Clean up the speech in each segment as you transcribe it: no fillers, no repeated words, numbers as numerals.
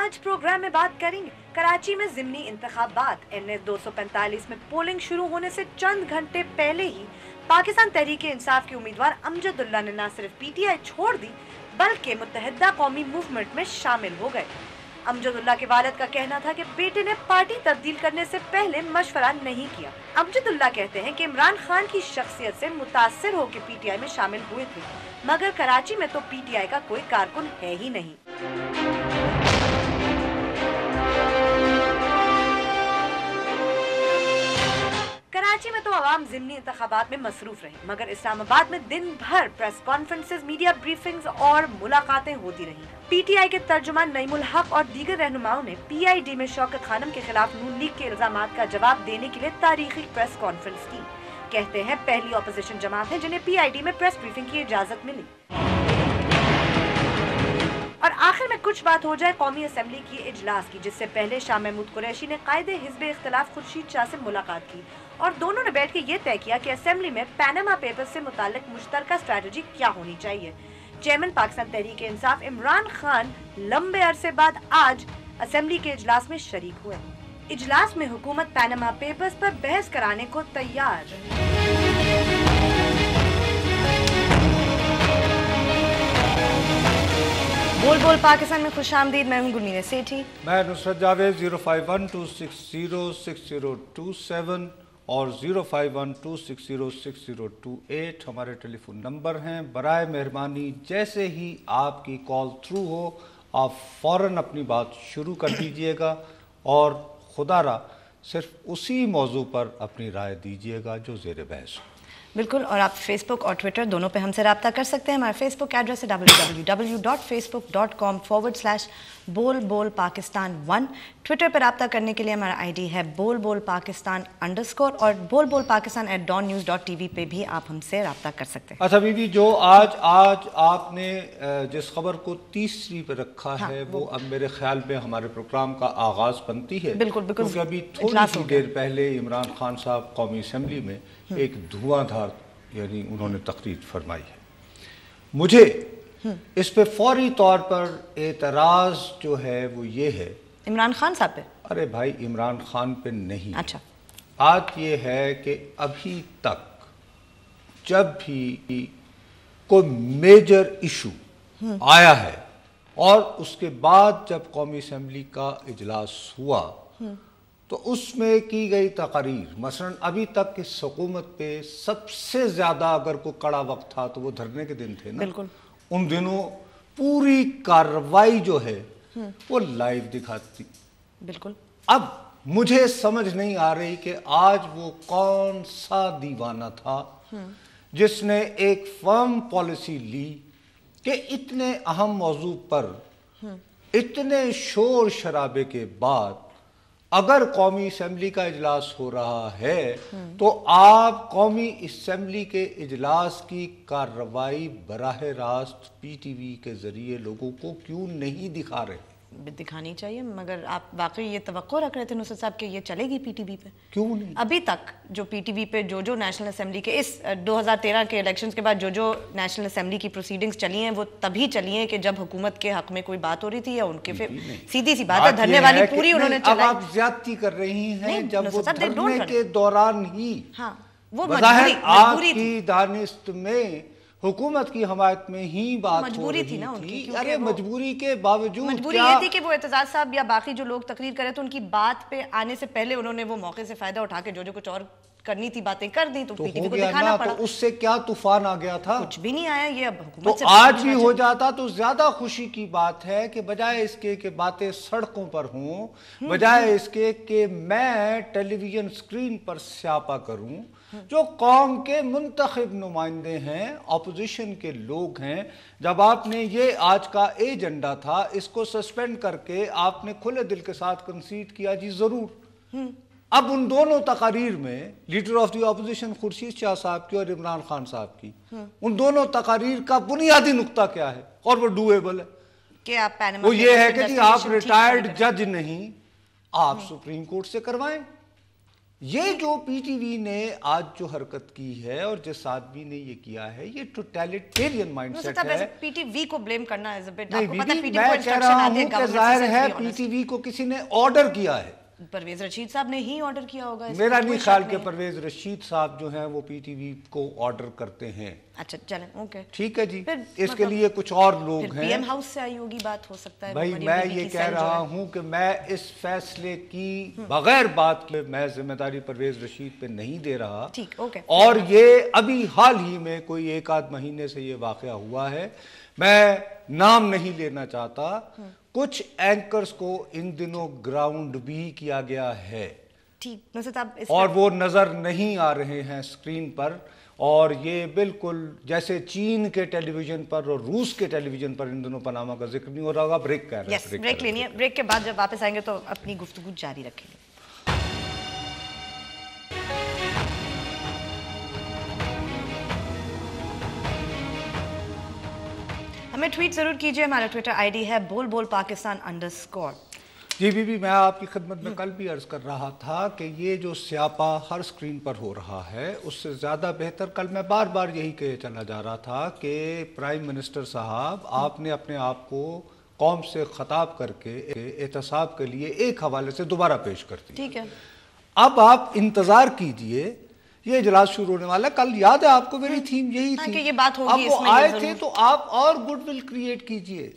آج پروگرام میں بات کریں گے کراچی میں ضمنی انتخابات NS 245 میں پولنگ شروع ہونے سے چند گھنٹے پہلے ہی پاکستان تحریک انصاف کے امیدوار امجد اللہ نے نہ صرف PTI چھوڑ دی بلکہ متحدہ قومی موومنٹ میں شامل ہو گئے۔ امجد اللہ کے والد کا کہنا تھا کہ بیٹے نے پارٹی تبدیل کرنے سے پہلے مشورہ نہیں کیا۔ امجد اللہ کہتے ہیں کہ عمران خان کی شخصیت سے متاثر ہو کے PTI میں شامل ہوئے تھے، مگر کراچی میں تو PTI کا کوئی کارکن ہے ہی نہیں۔ کراچی میں تو عوام ضمنی انتخابات میں مصروف رہے، مگر اسلام آباد میں دن بھر پریس کانفرنسز، میڈیا بریفنگز اور ملاقاتیں ہوتی رہیں۔ PTI کے ترجمان نعیم الحق اور دیگر رہنماؤں نے PID میں شوکت خانم کے خلاف نون لیگ کے الزامات کا جواب دینے کے لیے تاریخی پریس کانفرنس کی۔ کہتے ہیں پہلی اپوزیشن جماعت ہے جنہیں PID میں پریس بریفنگ کی اجازت ملی۔ اور آخر میں کچھ بات ہو جائے قومی اسمبلی کی اجلاس کی، جس سے پہلے شاہ محمود قریشی نے قائد حزب اختلاف خورشید شاہ سے ملاقات کی اور دونوں نے بیٹھ کے یہ طے کیا کہ اسمبلی میں پیناما پیپرز سے متعلق مشترکہ اسٹریٹجی کیا ہونی چاہیے۔ چیئرمین پاکستان تحریک انصاف عمران خان لمبے عرصے بعد آج اسمبلی کے اجلاس میں شریک ہوئے۔ اجلاس میں حکومت پیناما پیپرز پر بحث کرانے کو تیار۔ بول بول پاکستان میں خوش آمدید، میں ہوں گرمین سیٹھی، میں نصرت جاوید۔ 05126060227 اور 05126060228 ہمارے ٹیلی فون نمبر ہیں۔ برائے مہربانی جیسے ہی آپ کی کال تھرو ہو آپ فوراً اپنی بات شروع کر دیجئے گا اور خدا را صرف اسی موضوع پر اپنی رائے دیجئے گا جو زیر بحث ہو۔ بالکل، اور آپ فیس بک اور ٹویٹر دونوں پہ ہم سے رابطہ کر سکتے ہیں۔ ہمارا فیس بک ایڈریس ہے www.facebook.com/bolbolpakistan1۔ ٹویٹر پہ رابطہ کرنے کے لیے ہمارا ID ہے bolbolpakistan_ اور bolbolpakistan@dawnnews.tv پہ بھی آپ ہم سے رابطہ کر سکتے ہیں۔ اچھا بیوی، جو آج آپ نے جس خبر کو تیسری پہ رکھا ہے وہ اب میرے خیال میں ہمارے پروگرام کا آغاز بنتی ہے، کیونکہ ابھی تھوڑی سی دیر پہلے عمران خان صاحب قومی اسمبلی میں ایک دھواں دھار یعنی انہوں نے تقریر فرمائی ہے۔ مجھے اس پہ فوری طور پر اعتراض جو ہے وہ یہ ہے، عمران خان صاحب پہ؟ ارے بھائی عمران خان پہ نہیں، اچھا، بات یہ ہے کہ ابھی تک جب بھی کوئی میجر ایشو آیا ہے اور اس کے بعد جب قومی اسمبلی کا اجلاس ہوا تو اس میں کی گئی تقاریر، مثلا ابھی تک اس حکومت پہ سب سے زیادہ اگر کوئی کڑا وقت تھا تو وہ دھرنے کے دن تھے نا۔ بالکل، ان دنوں پوری کارروائی جو ہے وہ لائیو دکھاتی۔ بالکل، اب مجھے سمجھ نہیں آ رہی کہ آج وہ کون سا دیوانہ تھا جس نے ایک فرم پالیسی لی کہ اتنے اہم موضوع پر اتنے شور شرابے کے بعد اگر قومی اسمبلی کا اجلاس ہو رہا ہے تو آپ قومی اسمبلی کے اجلاس کی کارروائی براہ راست PTV کے ذریعے لوگوں کو کیوں نہیں دکھا رہے؟ دکھانی چاہیے، مگر آپ واقعی یہ توقع رکھ رہے تھے نصرت صاحب کہ یہ چلے گی PTV پہ؟ کیوں نہیں؟ ابھی تک جو PTV پہ جو نیشنل اسمبلی کے اس 2013 کے الیکشنز کے بعد جو نیشنل اسمبلی کی پروسیڈنگز چلی ہیں وہ تبھی چلی ہیں کہ جب حکومت کے حق میں کوئی بات ہو رہی تھی یا ان کے سیدھی سی بات ہے دھرنے والی پوری انہوں نے چلائی۔ اب آپ زیادتی کر رہی ہیں جب وہ دھرنے کے دوران ہی وہ بظاہر آپ کی دانست میں حکومت کی حمایت میں ہی بات ہو رہی تھی نا ان کی۔ ارے مجبوری کے باوجود مجبوری یہ تھی کہ وہ اعتزاز صاحب یا باقی جو لوگ تقریر کرے تھے ان کی بات پہ آنے سے پہلے انہوں نے وہ موقع سے فائدہ اٹھا کے جو کچھ اور کرنی تھی باتیں کر دی تو PTV کو دکھانا پڑا۔ تو اس سے کیا طوفان آ گیا تھا؟ کچھ بھی نہیں آیا، یہ اب حکومت تو سے آج بھی ہو جاتا تو زیادہ خوشی کی بات ہے کہ بجائے اس کے کہ باتیں سڑکوں پر ہوں، بجائے اس کے کہ میں ٹیلی ویژن سکرین پر سیاپا کروں، جو قوم کے منتخب نمائندے ہیں، اپوزیشن کے لوگ ہیں، جب آپ نے یہ آج کا ایجنڈا تھا اس کو سسپینڈ کر کے آپ نے کھلے دل کے ساتھ کنسیڈ کیا جی ضرور۔ اب ان دونوں تقاریر میں leader of the opposition Khurshid Shah صاحب کی اور عمران خان صاحب کی، ان دونوں تقاریر کا بنیادی نقطہ کیا ہے اور وہ ڈویبل ہے؟ وہ یہ ہے کہ جی آپ ریٹائرڈ جج نہیں، آپ سپریم کورٹ سے کروائیں۔ یہ جو پی ٹی وی نے آج جو حرکت کی ہے اور جس آدمی نے یہ کیا ہے یہ ٹوٹیلیٹیرین مائنڈ سیٹ ہے. پی ٹی وی کو بلیم کرنا ہے میں کہہ رہا ہوں کہ ظاہر ہے پی ٹی وی کو کسی نے آرڈر کیا ہے. پرویز رشید صاحب نے ہی آرڈر کیا ہوگا. میرا نہیں خیال کہ پرویز رشید صاحب جو ہیں وہ پی ٹی وی کو آرڈر کرتے ہیں. اچھا چلیں اوکے ٹھیک ہے جی. اس کے لیے کچھ اور لوگ ہیں. پی ایم ہاؤس سے آئی ہوگی بات, ہو سکتا ہے. بھائی میں یہ کہہ رہا ہوں کہ میں اس فیصلے کی بغیر بات کے میں ذمہ داری پرویز رشید پہ نہیں دے رہا. اور یہ ابھی حال ہی میں کوئی ایک آدھ مہینے سے یہ واقعہ ہوا ہے. میں نام نہیں لینا چاہتا. کچھ اینکرز کو ان دنوں گراؤنڈ بھی کیا گیا ہے اور وہ نظر نہیں آ رہے ہیں اسکرین پر. اور یہ بالکل جیسے چین کے ٹیلی ویژن پر اور روس کے ٹیلی ویژن پر ان دنوں پاناما کا ذکر نہیں ہو رہا ہوگا. بریک کر رہے ہیں, بریک لینی ہے. بریک کے بعد جب واپس آئیں گے تو اپنی گفتگو جاری رکھیں گے. ہمیں ٹویٹ ضرور کیجئے. ہمارا ٹویٹر آئی ڈی ہے بول بول پاکستان _ جی بی میں آپ کی خدمت میں کل بھی عرض کر رہا تھا کہ یہ جو سیاپا ہر سکرین پر ہو رہا ہے اس سے زیادہ بہتر کل میں بار بار یہی کہے چلا جا رہا تھا کہ پرائم منسٹر صاحب آپ نے اپنے آپ کو قوم سے خطاب کر کے احتساب کے لیے ایک حوالے سے دوبارہ پیش کر دی. ٹھیک ہے, اب آپ انتظار کیجئے, یہ اجلاس شروع ہونے والا ہے. کل یاد ہے آپ کو میری تھیم یہی تھی کہ یہ بات ہوگی. اب وہ آئے تھے تو آپ اور گڈ ول کریٹ کیجئے.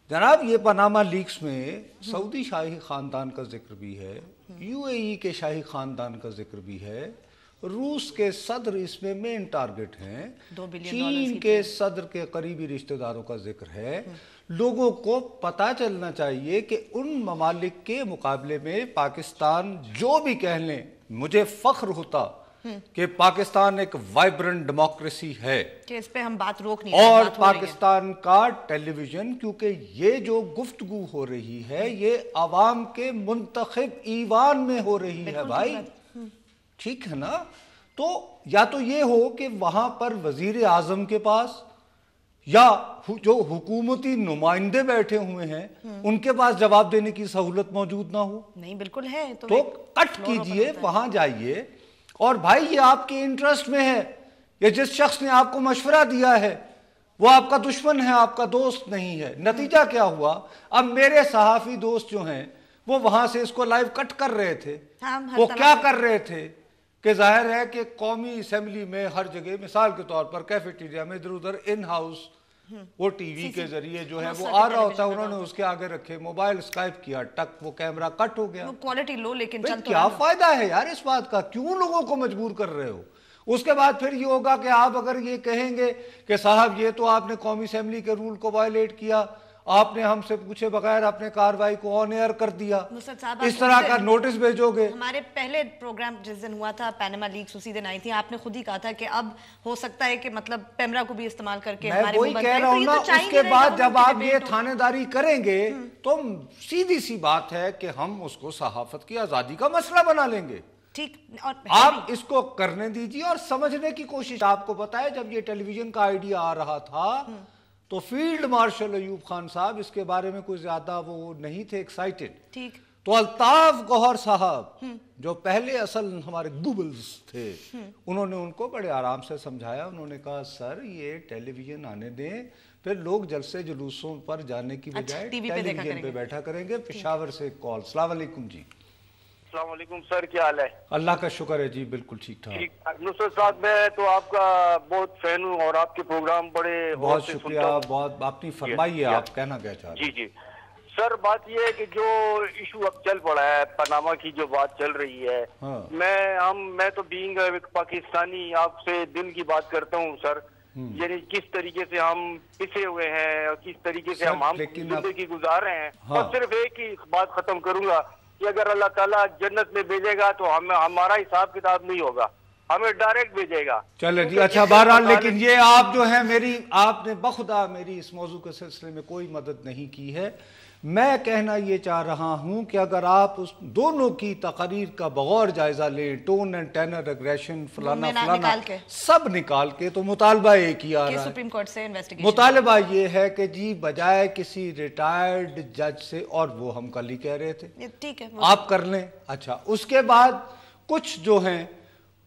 جناب یہ پاناما لیکس میں سعودی شاہی خاندان کا ذکر بھی ہے, یو اے ای کے شاہی خاندان کا ذکر بھی ہے, روس کے صدر اس میں مین ٹارگٹ ہیں, چین کے صدر کے قریبی رشتہ داروں کا ذکر ہے. لوگوں کو پتہ چلنا چاہیے کہ ان ممالک کے مقابلے میں پاکستان جو بھی کہہ لیں, مجھے فخر ہوتا کہ پاکستان ایک وائبرنٹ ڈیموکریسی ہے کہ اس پہ ہم بات روک نہیں اور پاکستان کا ٹیلی ویژن, کیونکہ یہ جو گفتگو ہو رہی ہے یہ عوام کے منتخب ایوان میں ہو رہی ہے بھائی. ٹھیک ہے نا. تو یا تو یہ ہو کہ وہاں پر وزیر اعظم کے پاس یا جو حکومتی نمائندے بیٹھے ہوئے ہیں ان کے پاس جواب دینے کی سہولت موجود نہ ہو. نہیں بالکل ہے. تو کٹ کیجئے, وہاں جائیے. اور بھائی یہ آپ کے انٹرسٹ میں ہے. یہ جس شخص نے آپ کو مشورہ دیا ہے وہ آپ کا دشمن ہے, آپ کا دوست نہیں ہے. نتیجہ کیا ہوا, اب میرے صحافی دوست جو ہیں وہ وہاں سے اس کو لائیو کٹ کر رہے تھے. وہ کیا کر رہے تھے کہ ظاہر ہے کہ قومی اسمبلی میں ہر جگہ, مثال کے طور پر کیفیٹیریا میں ادھر ادھر ان ہاؤس وہ ٹی وی کے ذریعے جو ہے وہ آ رہا ہوتا ہے, انہوں نے اس کے آگے رکھے موبائل اسکائپ کیا, ٹک وہ کیمرہ کٹ ہو گیا. کوالٹی لو لیکن چل تو کیا فائدہ ہے یار اس بات کا, کیوں لوگوں کو مجبور کر رہے ہو. اس کے بعد پھر یہ ہوگا کہ آپ اگر یہ کہیں گے کہ صاحب یہ تو آپ نے قومی اسمبلی کے رول کو وائلیٹ کیا, آپ نے ہم سے پوچھے بغیر اپنے کاروائی کو آن ایئر کر دیا, اس طرح کا نوٹس بھیجو گے. ہمارے پہلے پروگرام جس دن ہوا تھا پاناما لیکس اسی دن آئی تھی, آپ نے خود ہی کہا تھا کہ اب ہو سکتا ہے کہ مطلب پیمرا کو بھی استعمال کر کے میں وہی کہہ رہا ہوں نا. اس کے بعد جب آپ یہ تھانے داری کریں گے تو سیدھی سی بات ہے کہ ہم اس کو صحافت کی آزادی کا مسئلہ بنا لیں گے. ٹھیک, آپ اس کو کرنے دیجیے اور سمجھنے کی کوشش. آپ کو پتا ہے جب یہ ٹیلی ویژن کا آئیڈیا آ رہا تھا تو فیلڈ مارشل ایوب خان صاحب اس کے بارے میں کوئی زیادہ وہ نہیں تھے ایکسائٹڈ. ٹھیک, تو الطاف گوہر صاحب جو پہلے اصل ہمارے گوبلز تھے, انہوں نے ان کو بڑے آرام سے سمجھایا. انہوں نے کہا سر یہ ٹیلی ویژن آنے دیں, پھر لوگ جلسے جلوسوں پر جانے کی بجائے ٹیلی ویژن پہ بیٹھا کریں گے. پشاور سے کال. السلام علیکم جی. السلام علیکم سر, کیا حال ہے؟ اللہ کا شکر ہے جی, بالکل ٹھیک ٹھاک. نصرت صاحب میں تو آپ کا بہت فین ہوں اور آپ کے پروگرام بڑے بہت شکریہ. بہت آپ نے فرمائیے, آپ کہنا کیا چاہ رہے ہیں. جی سر, بات یہ ہے کہ جو ایشو اب چل پڑا ہے پاناما کی جو بات چل رہی ہے, میں تو بینگ پاکستانی آپ سے دل کی بات کرتا ہوں سر. یعنی کس طریقے سے ہم پسے ہوئے ہیں اور کس طریقے سے ہم زندگی گزار رہے ہیں. اور صرف ایک ہی بات ختم کروں گا کہ اگر اللہ تعالیٰ جنت میں بھیجے گا تو ہمارا حساب کتاب نہیں ہوگا, ہمیں ڈائریکٹ بھیجے گا. چلے جی, اچھا بہرحال لیکن یہ آپ جو ہیں آپ نے بخدا میری اس موضوع کے سلسلے میں کوئی مدد نہیں کی ہے. میں کہنا یہ چاہ رہا ہوں کہ اگر آپ اس دونوں کی تقریر کا بغور جائزہ لیں, ٹون اینڈ ٹینر, اگریشن, فلانا سب نکال کے, تو مطالبہ ایک ہی آ رہا ہے. مطالبہ یہ ہے کہ جی بجائے کسی ریٹائرڈ جج سے, اور وہ ہم کل ہی کہہ رہے تھے, آپ کر لیں. اچھا, اس کے بعد کچھ جو ہیں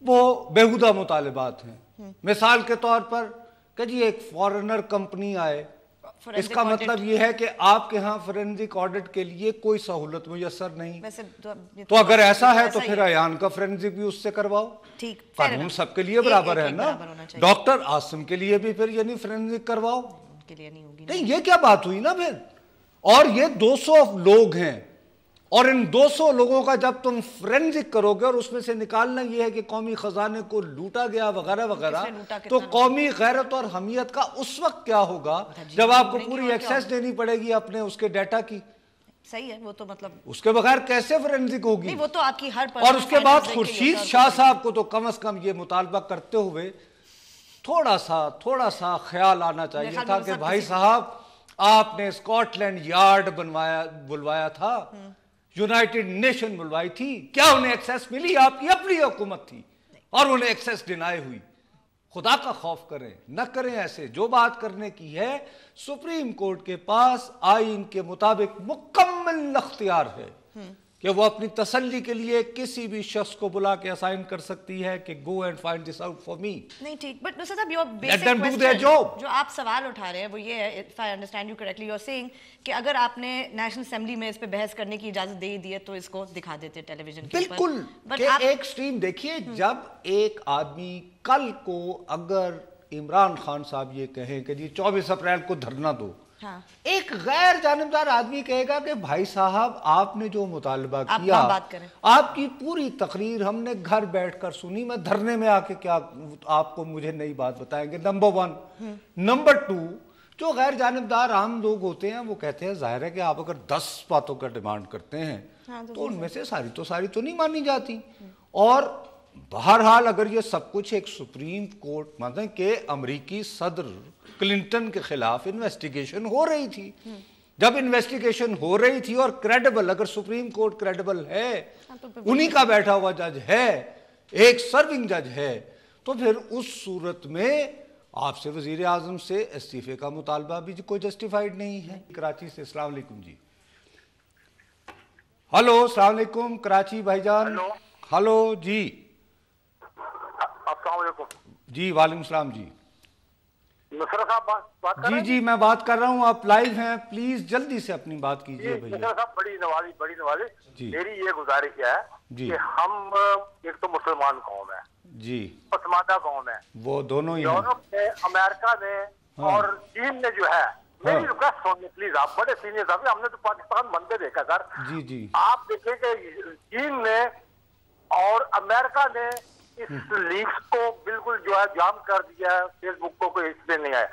وہ بیہودہ مطالبات ہیں. مثال کے طور پر کہ جی ایک فورنر کمپنی آئے, اس کا مطلب یہ ہے کہ آپ کے ہاں فورینزک آڈٹ کے لیے کوئی سہولت میسر نہیں. تو اگر ایسا ہے تو پھر ایان کا فورینزک بھی اس سے کرواؤ. قانون سب کے لیے برابر ہے نا. ڈاکٹر عاصم کے لیے بھی پھر یعنی فورینزک کرواؤ. نہیں, یہ کیا بات ہوئی نا پھر. اور یہ 200 لوگ ہیں, اور ان 200 لوگوں کا جب تم فورینزک کرو گے اور اس میں سے نکالنا یہ ہے کہ قومی خزانے کو لوٹا گیا وغیرہ وغیرہ, تو قومی غیرت اور حمیت کا اس وقت کیا ہوگا جب آپ کو پوری ایکسیس دینی پڑے گی اپنے اس کے ڈیٹا کی. صحیح ہے, وہ تو مطلب اس کے بغیر کیسے فورینزک ہوگی. وہ تو آپ کی ہر اور اس کے بعد خورشید شاہ صاحب کو تو کم از کم یہ مطالبہ کرتے ہوئے تھوڑا سا خیال آنا چاہیے تھا کہ بھائی صاحب آپ نے اسکاٹ لینڈ یارڈ بلوایا تھا, یونائٹڈ نیشن بلوائی تھی, کیا انہیں ایکسیس ملی؟ آپ کی اپنی حکومت تھی اور انہیں ایکسیس ڈینائی ہوئی. خدا کا خوف کریں, نہ کریں ایسے. جو بات کرنے کی ہے سپریم کورٹ کے پاس آئین کے مطابق مکمل اختیار ہے کہ وہ اپنی تسلی کے لیے کسی بھی شخص کو بلا کے اسائن کر سکتی ہے کہ go and find this out for me. نہیں ٹھیک, بٹ نصرت صاحب your Let basic them do their question job. جو آپ سوال اٹھا رہے ہیں وہ یہ ہے, if I understand you correctly, you're saying کہ اگر آپ نے نیشنل اسمبلی میں اس پہ بحث کرنے کی اجازت دے دی ہے تو اس کو دکھا دیتے ٹیلی ویژن کے اوپر. بالکل, کہ ایک سٹریم دیکھیے, جب ایک آدمی کل کو اگر عمران خان صاحب یہ کہیں کہ جی 24 اپریل کو دھرنا دو, ایک غیر جانبدار آدمی کہے گا کہ بھائی صاحب آپ نے جو مطالبہ کیا, آپ کی پوری تقریر ہم نے گھر بیٹھ کر سنی, میں دھرنے میں آ کے کیا آپ کو مجھے نئی بات بتائیں گے. نمبر 1. نمبر 2, جو غیر جانبدار عام لوگ ہوتے ہیں وہ کہتے ہیں ظاہر ہے کہ آپ اگر 10 باتوں کا ڈیمانڈ کرتے ہیں تو ان میں سے ساری تو نہیں مانی جاتی. اور بہرحال اگر یہ سب کچھ ایک سپریم کورٹ, مانتے کہ امریکی صدر کلنٹن کے خلاف انویسٹیگیشن ہو رہی تھی, جب انویسٹیگیشن ہو رہی تھی اور کریڈیبل, اگر سپریم کورٹ کریڈیبل ہے, انہی کا بیٹھا ہوا جج ہے, ایک سرونگ جج ہے, تو پھر اس صورت میں آپ سے وزیر اعظم سے استعفے کا مطالبہ بھی کوئی جسٹیفائیڈ نہیں ہے. کراچی سے السلام علیکم جی. ہلو السلام علیکم کراچی بھائی جان. ہلو جی. السلام علیکم جی. وعلیکم السلام جی. نصرت صاحب بات کر رہے ہیں؟ جی میں بات کر رہا ہوں, آپ لائیو ہیں, پلیز جلدی سے اپنی بات کیجئے بھیا. نصرت صاحب بڑی نوازی میری یہ گزارش ہے کہ ہم ایک تو مسلمان قوم ہے جی, پسماندہ قوم ہے, وہ دونوں ہی ہیں. یورپ میں, امریکہ میں اور چین میں جو ہے, میری ریکویسٹ سنیے پلیز, آپ بڑے سینئر صاحب, ہم نے تو پاکستان بنتے دیکھا سر. جی آپ دیکھیں کہ چین نے اور امریکہ نے اس لیکس کو بالکل جو ہے جام کر دیا ہے, فیس بک کو کوئی اس میں نہیں آیا.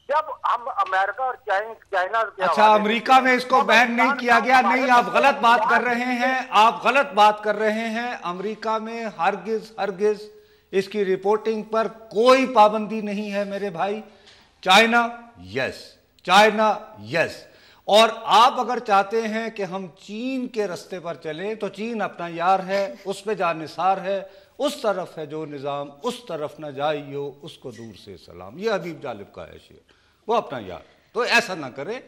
جب ہم امریکہ اور چائنا, اچھا امریکہ میں اس کو بین نہیں کیا گیا, نہیں آپ غلط بات کر رہے ہیں, آپ غلط بات کر رہے ہیں. امریکہ میں ہرگز اس کی رپورٹنگ پر کوئی پابندی نہیں ہے میرے بھائی. چائنا یس, اور آپ اگر چاہتے ہیں کہ ہم چین کے رستے پر چلیں تو چین اپنا یار ہے, اس پہ جانثار ہے, اس طرف ہے جو نظام, اس طرف نہ جائیو اس کو دور سے سلام. یہ حبیب جالب کا ہے شعر, وہ اپنا یار. تو ایسا نہ کریں.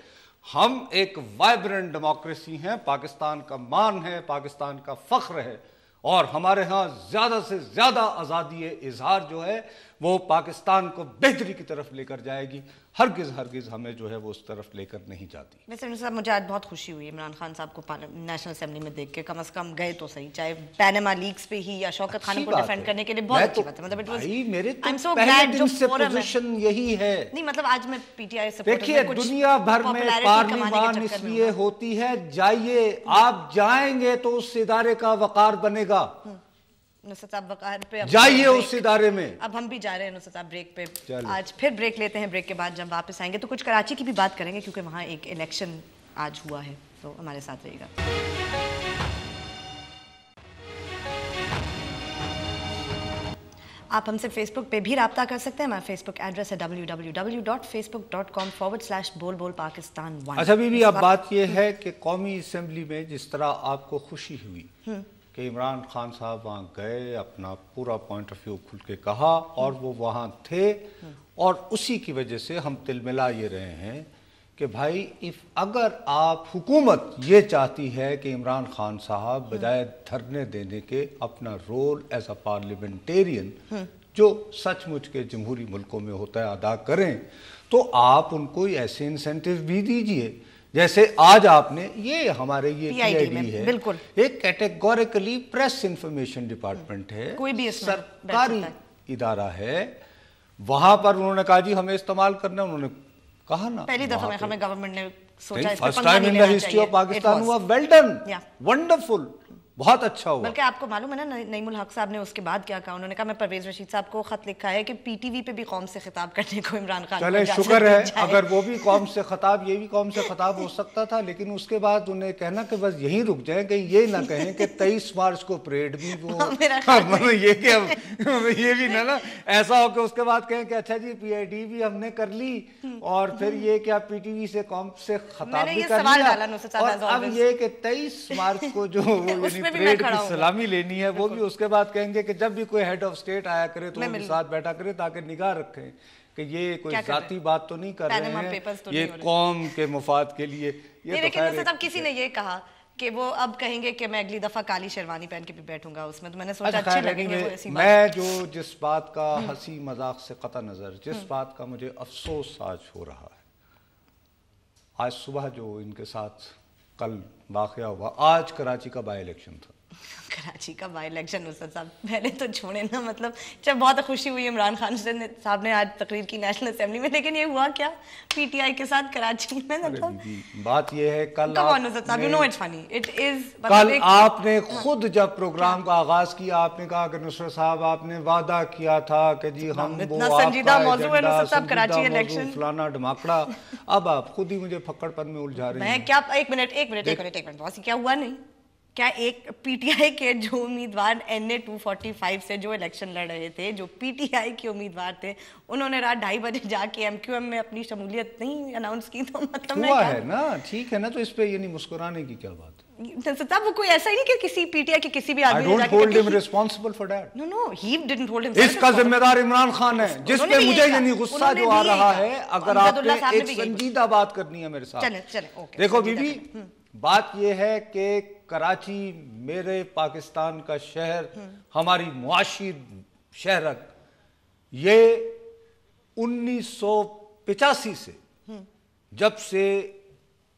ہم ایک وائبرنٹ ڈیموکریسی ہیں, پاکستان کا مان ہے, پاکستان کا فخر ہے, اور ہمارے ہاں زیادہ سے زیادہ آزادی اظہار جو ہے وہ پاکستان کو بہتری کی طرف لے کر جائے گی. ہرگز ہمیں جو ہے وہ اس طرف لے کر نہیں جاتی. ویسے صاحب مجھے آج بہت خوشی ہوئی عمران خان صاحب کو نیشنل اسمبلی میں دیکھ کے, کم از کم گئے تو صحیح, چاہے پیناما لیکس پہ ہی یا شوکت خان کو ڈیفینڈ کرنے کے لیے, بہت اچھی بات ہے. مطلب میرے تو پہلے دن سے پوزیشن یہی ہے. نہیں مطلب آج میں پی ٹی آئی سپورٹر, دیکھیے دنیا بھر میں پارلیمان اس لیے ہوتی ہے, جائیے, آپ جائیں گے تو اس ادارے کا وقار بنے گا. نصرت صاحب وقار پہ جائیے اس ادارے میں. اب ہم بھی جا رہے ہیں نصرت صاحب بریک پہ, آج پھر بریک لیتے ہیں. بریک کے بعد جب واپس آئیں گے تو کچھ کراچی کی بھی بات کریں گے, کیونکہ وہاں ایک الیکشن آج ہوا ہے, تو ہمارے ساتھ رہے گا. آپ ہم سے فیس بک پہ بھی رابطہ کر سکتے ہیں. ہمارا فیس بک ایڈریس ہے www.facebook.com/bolbolpakistan1. اچھا بی اب بات یہ ہے کہ قومی اسمبلی میں جس طرح آپ کو خوشی ہوئی کہ عمران خان صاحب وہاں گئے, اپنا پورا پوائنٹ آف ویو کھل کے کہا, اور وہ وہاں تھے, اور اسی کی وجہ سے ہم تل ملا یہ رہے ہیں کہ بھائی اگر آپ حکومت یہ چاہتی ہے کہ عمران خان صاحب بجائے دھرنے دینے کے اپنا رول ایز اے پارلیمنٹیرین جو سچ مچ کے جمہوری ملکوں میں ہوتا ہے ادا کریں، تو آپ ان کو ایسے انسینٹیو بھی دیجئے جیسے آج آپ نے یہ ہمارے یہ پی آئی ڈی ہے، ایک کیٹیگوریکلی پریس انفارمیشن ڈپارٹمنٹ ہے، کوئی بھی سرکاری ادارہ ہے، وہاں پر انہوں نے کہا جی ہمیں استعمال کرنا، انہوں نے کہا نا پہلی دفعہ میں ہمیں گورنمنٹ نے سوچا اس پہ فرسٹ پنگا ٹائم نہیں ان دا لینا ہسٹری آف چاہیے. پاکستان ہوا ویل ڈن، ونڈرفل، بہت اچھا ہوا. بلکہ آپ کو معلوم ہے نا نعیم الحق صاحب نے اس کے بعد کیا کہا، انہوں نے کہا میں پرویز رشید صاحب کو خط لکھا ہے کہ پی ٹی وی پہ بھی قوم سے خطاب کرنے کو عمران خان چلے شکر ہے، اگر وہ بھی قوم سے خطاب، یہ بھی قوم سے خطاب ہو سکتا تھا، لیکن اس کے بعد انہیں کہنا کہ بس یہیں رک جائیں، کہ یہ نہ کہیں کہ 23 مارچ کو پریڈ بھی وہ یہ بھی نا ایسا ہو کہ اس کے بعد کہیں کہ اچھا جی پی آئی ڈی بھی ہم نے کر لی، اور پھر یہ کہ آپ پی ٹی وی سے قوم سے خطاب بھی کر لیا، اور اب یہ کہ 23 مارچ کو جو پریڈ کی سلامی لینی ہے وہ بھی اس کے بعد کہیں گے کہ جب بھی کوئی ہیڈ آف اسٹیٹ آیا کرے تو ان کے ساتھ بیٹھا کرے تاکہ نگاہ رکھیں کہ یہ کوئی ذاتی بات تو نہیں کر رہے ہیں، یہ قوم کے مفاد کے لیے. لیکن کسی نے یہ کہا کہ وہ اب کہیں گے کہ میں اگلی دفعہ کالی شیروانی پہن کے بھی بیٹھوں گا اس میں، تو میں نے سوچا اچھے لگیں گے وہ ایسی بات. میں جو جس بات کا ہنسی مذاق سے قطع نظر، جس بات کا مجھے افسوس آج ہو رہا ہے، آج صبح جو ان کے ساتھ کل واقعہ ہوا، آج کراچی کا بائی الیکشن تھا. کراچی کا بائی الیکشن استاد صاحب پہلے تو چھوڑے نا، مطلب جب بہت خوشی ہوئی عمران خان صاحب نے آج تقریر کی نیشنل اسمبلی میں، لیکن یہ ہوا کیا پی ٹی آئی کے ساتھ کراچی میں. بات یہ ہے کل آپ نے خود جب پروگرام کا آغاز کیا آپ نے کہا کہ نصرت صاحب آپ نے وعدہ کیا تھا کہ جی ہم وہ سنجیدہ موضوع ہے نصرت صاحب کراچی الیکشن فلانا ڈھماکڑا، اب آپ خود ہی مجھے پھکڑ پن میں الجھا رہے ہیں. کیا ایک منٹ باسی کیا ہوا نہیں؟ کیا ایک پی ٹی آئی کے جو امیدوار این اے 245 سے جو الیکشن لڑ رہے تھے، جو پی ٹی آئی کے امیدوار تھے، انہوں نے رات 2:30 بجے جا کے ایم کیو ایم میں اپنی شمولیت نہیں اناؤنس کی؟ تو مطلب ہوا ہے نا، ٹھیک ہے نا، تو اس پہ یہ نہیں مسکرانے کی کیا بات ہے؟ صاحب وہ کوئی ایسا ہی نہیں کہ کسی پی ٹی آئی کے کسی بھی آدمی I don't hold him responsible for that. No, he didn't hold himself. اس کا ذمہ دار عمران خان ہے، جس پہ مجھے یعنی غصہ جو آ رہا ہے. اگر آپ نے ایک سنجیدہ بات کرنی ہے میرے ساتھ، دیکھو بی بی، بات یہ ہے کہ کراچی میرے پاکستان کا شہر، ہماری معاشی شہرک، یہ 1985 سے جب سے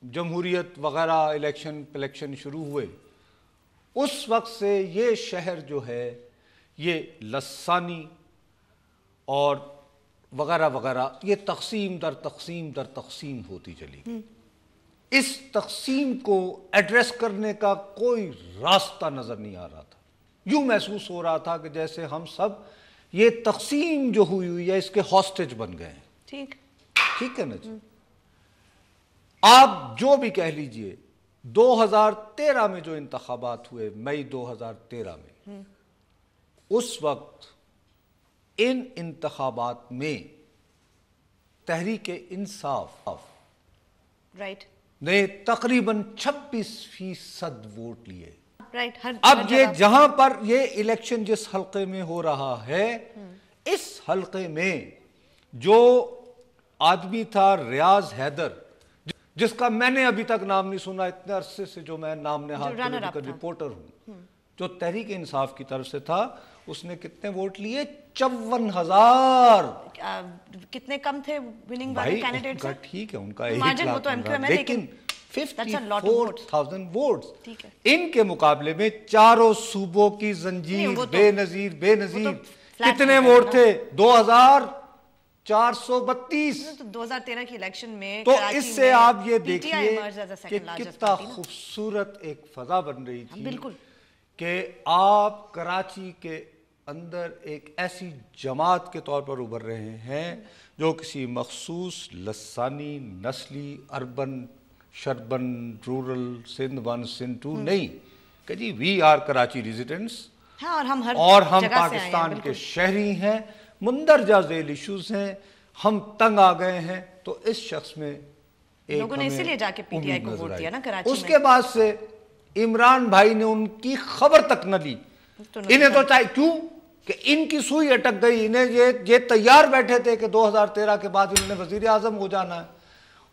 جمہوریت وغیرہ الیکشن شروع ہوئے، اس وقت سے یہ شہر جو ہے یہ لسانی اور وغیرہ وغیرہ یہ تقسیم در تقسیم در تقسیم ہوتی چلی گئی. اس تقسیم کو ایڈریس کرنے کا کوئی راستہ نظر نہیں آ رہا تھا. یوں محسوس ہو رہا تھا کہ جیسے ہم سب یہ تقسیم جو ہوئی ہے اس کے ہاسٹیج بن گئے ہیں. ٹھیک ہے نا جی. آپ جو بھی کہہ لیجئے، 2013 میں جو انتخابات ہوئے، مئی 2013 میں، اس وقت ان انتخابات میں تحریک انصاف نے تقریباً 26% ووٹ لیے. اب یہ جہاں پر یہ الیکشن جس حلقے میں ہو رہا ہے، اس حلقے میں جو آدمی تھا ریاض حیدر، جس کا میں نے ابھی تک نام نہیں سنا اتنے عرصے سے جو میں نام نہاد پولیٹیکل رپورٹر ہوں، جو تحریک انصاف کی طرف سے تھا، اس نے کتنے ووٹ لیے؟ 54,000. کتنے کم تھے وننگ والے کینڈیڈیٹ سے؟ ٹھیک ہے ان کا 1,00,000، لیکن 54,000 ووٹس ان کے مقابلے میں چاروں صوبوں کی زنجیر بے نظیر کتنے ووٹ تھے؟ 2,432. 2013 کی الیکشن میں تو اس سے آپ یہ دیکھیے کہ کتنا خوبصورت ایک فضا بن رہی تھی کہ آپ کراچی کے اندر ایک ایسی جماعت کے طور پر ابھر رہے ہیں جو کسی مخصوص لسانی، نسلی، اربن، شربن، رورل، سندھ 1 سندھ 2 نہیں، کہ جی وی آر کراچی ریزیڈنٹس اور ہم پاکستان کے شہری ہیں، مندرجہ ذیل ایشوز ہیں، ہم تنگ آ گئے ہیں. تو اس شخص میں لوگوں نے اسی لیے جا کے پی ٹی آئی کو ووٹ دیا نا کراچی میں. اس کے بعد سے عمران بھائی نے ان کی خبر تک نہ لی. انہیں تو چاہے کیوں کہ ان کی سوئی اٹک گئی، انہیں یہ تیار بیٹھے تھے کہ 2013 کے بعد انہوں نے وزیر اعظم ہو جانا ہے.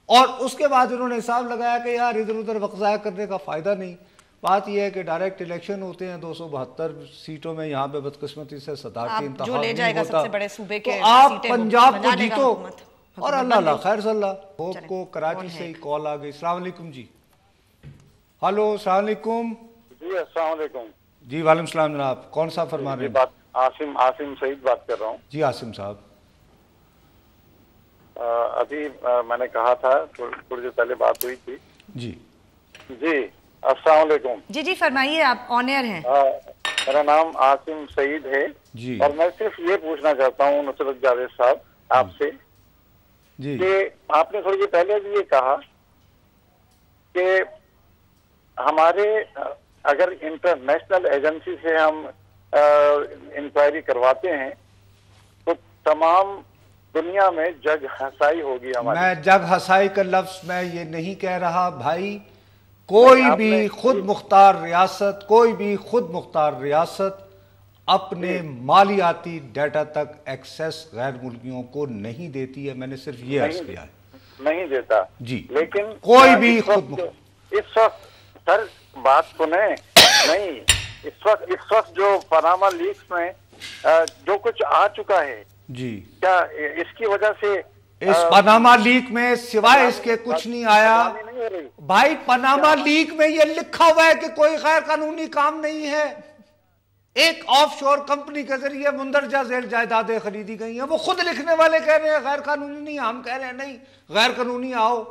اور اس کے بعد انہوں نے حساب لگایا کہ یار ادھر ادھر وقت ضائع کرنے کا فائدہ نہیں. بات یہ ہے کہ ڈائریکٹ الیکشن ہوتے ہیں 272 سیٹوں میں, یہاں پہ بدقسمتی سے صدارتی انتخاب نہیں ہوتا, تو آپ پنجاب کو جیتو اور اللہ اللہ خیر صلی اللہ. ہوپ کو کراچی سے ہی کال آ گئی. السلام علیکم جی. ہلو السلام علیکم. جی السلام علیکم. جی وعلیکم السلام جناب, کون صاحب فرما رہے ہیں؟ عاصم سعید بات کر رہا ہوں. جی عاصم صاحب. ابھی میں نے کہا تھا تھوڑی دیر پہلے بات ہوئی تھی. جی جی السلام علیکم. جی جی فرمائیے, آپ آن ایئر ہیں. میرا نام عاصم سعید ہے جی, اور میں صرف یہ پوچھنا چاہتا ہوں نصرت جاوید صاحب آپ سے جی کہ آپ نے تھوڑی دیر پہلے بھی یہ کہا کہ ہمارے اگر انٹرنیشنل ایجنسی سے ہم انکوائری کرواتے ہیں تو تمام دنیا میں جگ ہسائی ہوگی ہماری. میں جگ ہسائی کا لفظ میں یہ نہیں کہہ رہا بھائی. کوئی بھی خود مختار ریاست, کوئی بھی خود مختار ریاست اپنے مالیاتی ڈیٹا تک ایکسیس غیر ملکیوں کو نہیں دیتی ہے. میں نے صرف یہ عرض کیا ہے. نہیں دیتا جی, لیکن کوئی بھی خود اس وقت سر بات سنیں نہیں, اس وقت جو پاناما لیکس میں جو کچھ آ چکا ہے جی, کیا اس کی وجہ سے اس پاناما لیک میں سوائے اس کے کچھ نہیں آیا بھائی. پاناما لیک میں یہ لکھا ہوا ہے کہ کوئی غیر قانونی کام نہیں ہے. ایک آف شور کمپنی کے ذریعے مندرجہ ذیل جائیدادیں خریدی گئی ہیں. وہ خود لکھنے والے کہہ رہے ہیں غیر قانونی نہیں, ہم کہہ رہے ہیں نہیں غیر قانونی آؤ.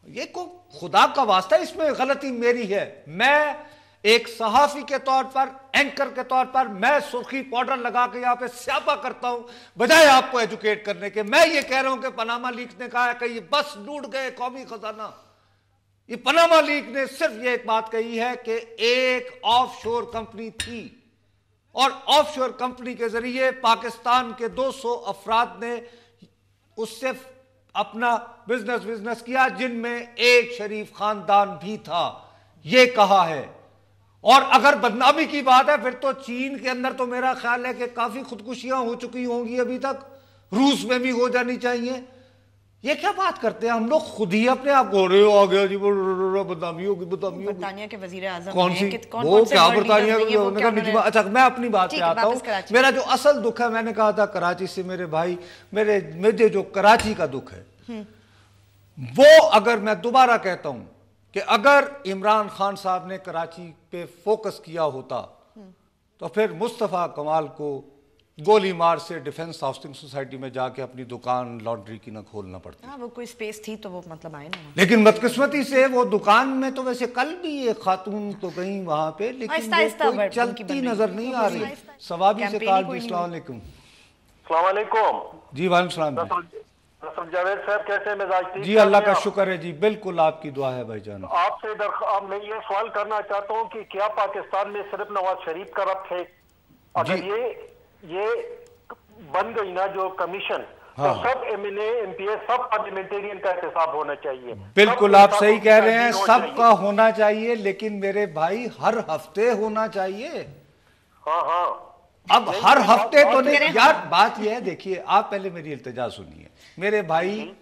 یہ کو خدا کا واسطہ اس میں غلطی میری ہے. میں ایک صحافی کے طور پر, اینکر کے طور پر, میں سرخی پاؤڈر لگا کے یہاں پہ سیاپا کرتا ہوں بجائے آپ کو ایجوکیٹ کرنے کے. میں یہ کہہ رہا ہوں کہ پاناما لیک نے کہا ہے کہ یہ بس ڈوب گئے قومی خزانہ. یہ پاناما لیک نے صرف یہ ایک بات کہی ہے کہ ایک آف شور کمپنی تھی اور آف شور کمپنی کے ذریعے پاکستان کے 200 افراد نے اس سے اپنا بزنس کیا, جن میں ایک شریف خاندان بھی تھا. یہ کہا ہے. اور اگر بدنامی کی بات ہے پھر تو چین کے اندر تو میرا خیال ہے کہ کافی خودکشیاں ہو چکی ہوں گی ابھی تک, روس میں بھی ہو جانی چاہیے. یہ کیا بات کرتے ہیں ہم لوگ, خود ہی اپنے آپ کو رہے ہو آگیا جی بدنامی ہوگی. برطانیہ کے وزیر اعظم کون سی وہ کیا برطانیہ. اچھا میں اپنی بات پہ آتا ہوں. میرا جو اصل دکھ ہے, میں نے کہا تھا کراچی سے میرے بھائی, میرے جو کراچی کا دکھ ہے وہ, اگر میں دوبارہ کہتا ہوں کہ اگر عمران خان صاحب نے کراچی پہ فوکس کیا ہوتا تو پھر مصطفیٰ کمال کو گولی مار سے ڈیفنس ہاؤسنگ سوسائٹی میں جا کے اپنی دکان لانڈری کی نہ کھولنا پڑتا. وہ کوئی سپیس تھی تو وہ مطلب آئے نا, لیکن بدقسمتی سے وہ دکان میں تو ویسے کل بھی ایک خاتون تو گئی وہاں پہ, لیکن وہ کوئی چلتی نظر نہیں آ رہی. ثوابی سے کال بھی. السلام علیکم. السلام علیکم. جی وعلیکم السلام. نصرت جاوید صاحب کیسے مزاج تھی؟ جی اللہ کا شکر ہے جی, بالکل آپ کی دعا ہے بھائی جان. آپ سے میں یہ سوال کرنا چاہتا ہوں کہ کیا پاکستان میں صرف نواز شریف کا ربط ہے؟ اگر یہ بن گئی نا جو کمیشن, تو سب M L A M P A سب پارلیمنٹیرین کا احتساب ہونا چاہیے. بالکل آپ صحیح کہہ رہے ہیں, سب کا ہونا چاہیے, لیکن میرے بھائی ہر ہفتے ہونا چاہیے. ہاں ہاں, اب ہر ہفتے تو نہیں یار. بات یہ ہے, دیکھیے آپ پہلے میری التجا سنیے میرے بھائی.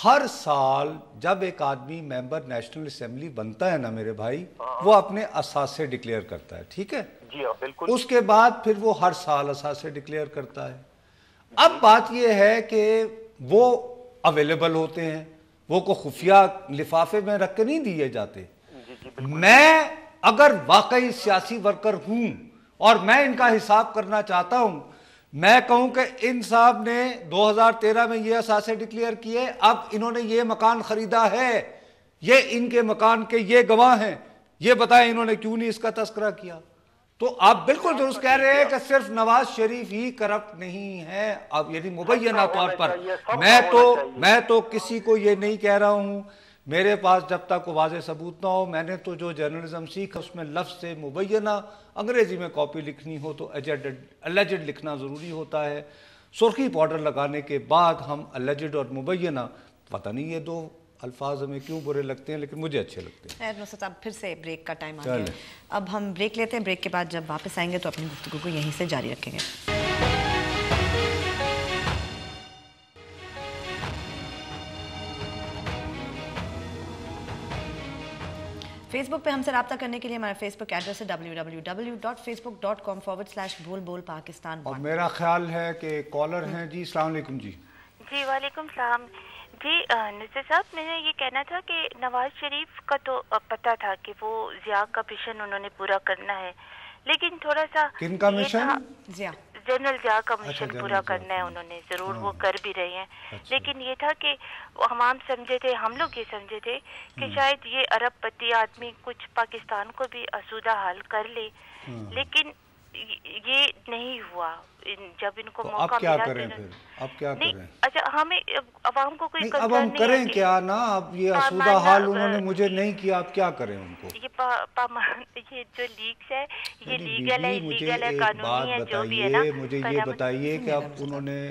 ہر سال جب ایک آدمی ممبر نیشنل اسمبلی بنتا ہے نا میرے بھائی, وہ اپنے اثاثے ڈکلیئر کرتا ہے, ٹھیک ہے, جی ہاں بالکل. اس کے بعد پھر وہ ہر سال اثاثے ڈکلیئر کرتا ہے. اب بات یہ ہے کہ وہ اویلیبل ہوتے ہیں, وہ کو خفیہ لفافے میں رکھ کے نہیں دیے جاتے. میں اگر واقعی سیاسی ورکر ہوں اور میں ان کا حساب کرنا چاہتا ہوں, میں کہوں کہ ان صاحب نے 2013 میں یہ اثاثے ڈکلیئر کیے, اب انہوں نے یہ مکان خریدا ہے, یہ ان کے مکان کے یہ گواہ ہیں, یہ بتائیں انہوں نے کیوں نہیں اس کا تذکرہ کیا. تو آپ بالکل درست کہہ رہے ہیں کہ صرف نواز شریف ہی کرپٹ نہیں ہے. اب یعنی مبینہ طور پر میں تو کسی کو یہ نہیں کہہ رہا ہوں, میرے پاس جب تک واضح ثبوت نہ ہو. میں نے تو جو جرنلزم سیکھا اس میں لفظ سے مبینہ انگریزی میں کاپی لکھنی ہو تو اللیجڈ لکھنا ضروری ہوتا ہے. سرخی پاؤڈر لگانے کے بعد ہم اللیجڈ اور مبینہ, پتہ نہیں یہ دو الفاظ ہمیں کیوں برے لگتے ہیں لیکن مجھے اچھے لگتے ہیں. نصرت صاحب پھر سے بریک کا ٹائم آ گیا, اب ہم بریک لیتے ہیں. بریک کے بعد جب واپس آئیں گے تو اپنی گفتگو کو یہیں سے جاری رکھیں گے. فیس بک پہ ہم سے رابطہ کرنے کے لیے ہمارا فیس بک ایڈریس ہے www.facebook.com/bolbolpakistan. اور میرا خیال ہے کہ کالر ہیں. جی السلام علیکم. جی وعلیکم السلام. جی نصیر صاحب، میں نے یہ کہنا تھا کہ نواز شریف کا تو پتہ تھا کہ وہ ضیاء کا مشن انہوں نے پورا کرنا ہے، لیکن تھوڑا سا کن کا مشن؟ جنرل ضیاء کا مشن پورا کرنا ہے انہوں نے، ضرور وہ کر بھی رہے ہیں. لیکن یہ تھا کہ ہم سمجھے تھے، ہم لوگ یہ سمجھے تھے کہ شاید یہ ارب پتی آدمی کچھ پاکستان کو بھی آسودہ حال کر لے، لیکن یہ نہیں ہوا. جب ان کو موقع اب کیا ملا کریں پھر؟ اب کیا کریں؟ اچھا، ہمیں عوام کو کوئی اب ہم کریں کیا نا؟ اب یہ آسودہ حال انہوں نے مجھے نہیں کیا، اب کیا کریں ان کو؟ یہ جو لیکس ہے یہ لیگل ہے، لیگل ہے، قانونی ہے، جو بھی ہے نا. مجھے یہ بتائیے کہ اب انہوں نے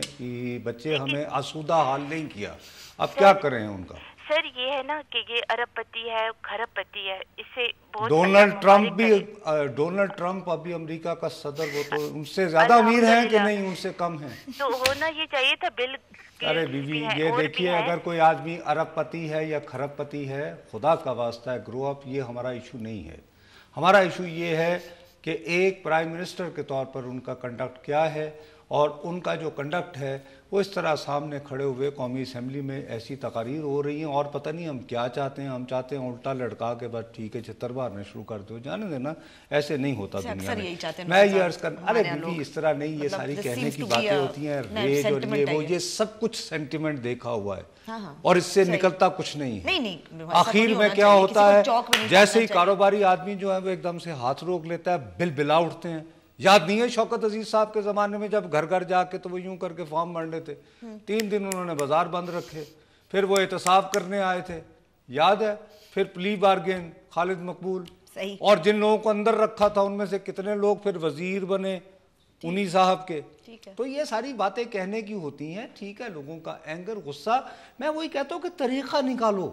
بچے ہمیں آسودہ حال نہیں کیا، اب کیا کریں ان کا؟ سر یہ ہے نا کہ یہ ارب پتی ہے، خرب پتی ہے، اس سے بہت ڈونلڈ ٹرمپ ابھی امریکہ کا صدر، وہ تو ان سے زیادہ امیر ہیں کہ نہیں ان سے کم ہیں؟ تو ہونا یہ چاہیے تھا. بل ارے بیوی یہ دیکھیے، اگر کوئی آدمی ارب پتی ہے یا خرب پتی ہے، خدا کا واسطہ ہے گرو اپ. یہ ہمارا ایشو نہیں ہے. ہمارا ایشو یہ ہے کہ ایک پرائم منسٹر کے طور پر ان کا کنڈکٹ کیا ہے، اور ان کا جو کنڈکٹ ہے وہ اس طرح سامنے کھڑے ہوئے قومی اسمبلی میں ایسی تقاریر ہو رہی ہیں، اور پتہ نہیں ہم کیا چاہتے ہیں. ہم چاہتے ہیں الٹا لڑکا کے بعد ٹھیک ہے 76 مارنے شروع کر دو. جانے دینا، ایسے نہیں ہوتا دنیا میں. میں یہ عرض کرنا، ارے بیوی اس طرح نہیں، یہ ساری کہنے کی باتیں ہوتی ہیں، ریج اور یہ سب کچھ سینٹیمنٹ دیکھا ہوا ہے، اور اس سے نکلتا کچھ نہیں ہے. آخر میں کیا ہوتا ہے، جیسے ہی کاروباری آدمی جو ہے وہ ایک دم سے ہاتھ روک لیتا ہے، بل بلا اٹھتے ہیں. یاد نہیں ہے شوکت عزیز صاحب کے زمانے میں جب گھر گھر جا کے تو وہ یوں کر کے فارم بھرنے تھے، 3 دن انہوں نے بازار بند رکھے، پھر وہ احتساب کرنے آئے تھے، یاد ہے؟ پھر پلی بارگین خالد مقبول، اور جن لوگوں کو اندر رکھا تھا ان میں سے کتنے لوگ پھر وزیر بنے انہی صاحب کے. تو یہ ساری باتیں کہنے کی ہوتی ہیں. ٹھیک ہے، لوگوں کا اینگر، غصہ، میں وہی کہتا ہوں کہ طریقہ نکالو.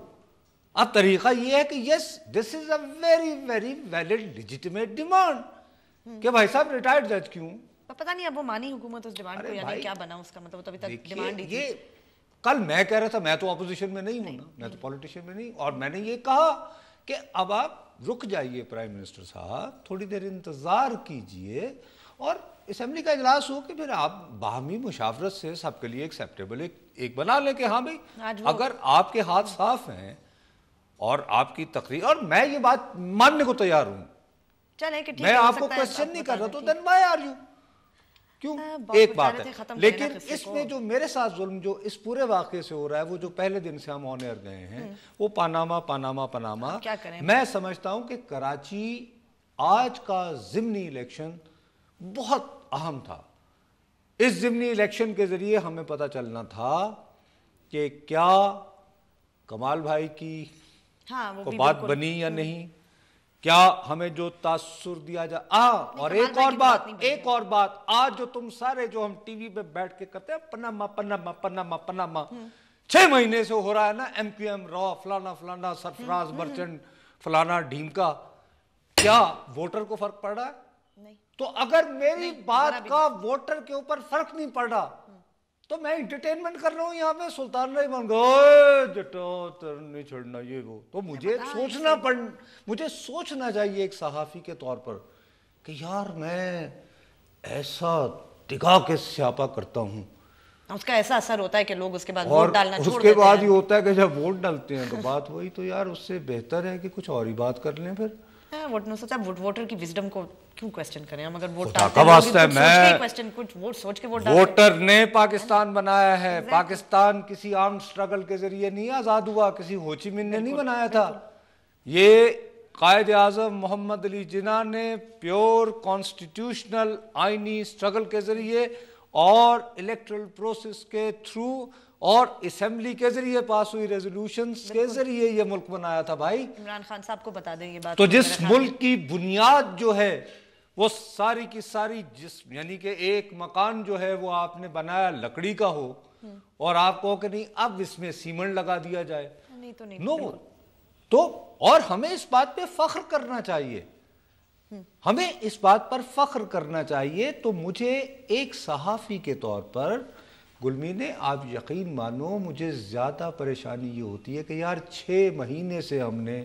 اب طریقہ یہ ہے کہ yes this is a very very valid legitimate demand کہ بھائی صاحب ریٹائرڈ جج کیوں؟ پتہ نہیں اب وہ مانی حکومت اس ڈیمانڈ کو، یعنی کیا بنا اس کا مطلب، ابھی تک ڈیمانڈ ہی تھی. یہ کل میں کہہ رہا تھا، میں تو اپوزیشن میں نہیں ہوں نا، میں تو پولیٹیشین میں نہیں، اور میں نے یہ کہا کہ اب آپ رک جائیے پرائم منسٹر صاحب، تھوڑی دیر انتظار کیجئے، اور اسمبلی کا اجلاس ہو کہ پھر آپ باہمی مشاورت سے سب کے لیے ایکسیپٹیبل ایک بنا لیں کہ ہاں بھائی اگر آپ کے ہاتھ صاف ہیں اور آپ کی تقریر، اور میں یہ بات ماننے کو تیار ہوں، میں آپ کو کوشچن نہیں کر رہا تو then why are you؟ کیوں؟ ایک بات ہے. لیکن اس میں جو میرے ساتھ ظلم جو اس پورے واقعے سے ہو رہا ہے، وہ جو پہلے دن سے ہم آن ایئر گئے ہیں، وہ پاناما. میں سمجھتا ہوں کہ کراچی آج کا ضمنی الیکشن بہت اہم تھا. اس ضمنی الیکشن کے ذریعے ہمیں پتہ چلنا تھا کہ کیا کمال بھائی کی بات بنی یا نہیں، کیا ہمیں جو تاثر دیا جائے. اور ایک اور بات، آج جو تم سارے جو ہم ٹی وی پہ بیٹھ کے کرتے ہیں پناما 6 مہینے سے ہو رہا ہے نا، ایم کیو ایم را فلانا سرفراز مرچنٹ فلانا ڈھیمکا، کیا ووٹر کو فرق پڑ رہا ہے؟ تو اگر میری بات کا ووٹر کے اوپر فرق نہیں پڑ رہا تو میں انٹرٹینمنٹ کر رہا ہوں یہاں پہ، سلطان رہی بن گئے جٹا تر نہیں چھڑنا یہ وہ. تو مجھے سوچنا چاہیے ایک صحافی کے طور پر کہ یار میں ایسا ٹکا کے سیاپا کرتا ہوں، اس کا ایسا اثر ہوتا ہے کہ لوگ اس کے بعد ووٹ ڈالنا چھوڑ دیتے ہیں. اس کے بعد یہ ہوتا ہے کہ جب ووٹ ڈالتے ہیں تو بات وہی، تو یار اس سے بہتر ہے کہ کچھ اور ہی بات کر لیں. پھر ووٹر کی وزڈم کو کیوں کوسچن کریں ہم؟ اگر ووٹ ووٹر نے پاکستان بنایا ہے، پاکستان کسی آرم سٹرگل کے ذریعے نہیں آزاد ہوا، کسی ہو چی من نے نہیں بنایا تھا. یہ قائد اعظم محمد علی جناح نے پیور کانسٹیٹیوشنل آئینی سٹرگل کے ذریعے اور الیکٹرل پروسیس کے تھرو اور اسمبلی کے ذریعے پاس ہوئی ریزولوشنز کے ذریعے یہ ملک بنایا تھا. بھائی عمران خان صاحب کو بتا دیں یہ بات. تو جس ملک کی بنیاد جو ہے وہ ساری کی ساری یعنی کہ ایک مکان جو ہے وہ آپ نے بنایا لکڑی کا ہو اور آپ کہو کہ نہیں اب اس میں سیمنٹ لگا دیا جائے، نو. تو اور ہمیں اس بات پہ فخر کرنا چاہیے، ہمیں اس بات پر فخر کرنا چاہیے. تو مجھے ایک صحافی کے طور پر گلمینے آپ یقین مانو مجھے زیادہ پریشانی یہ ہوتی ہے کہ یار 6 مہینے سے ہم نے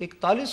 41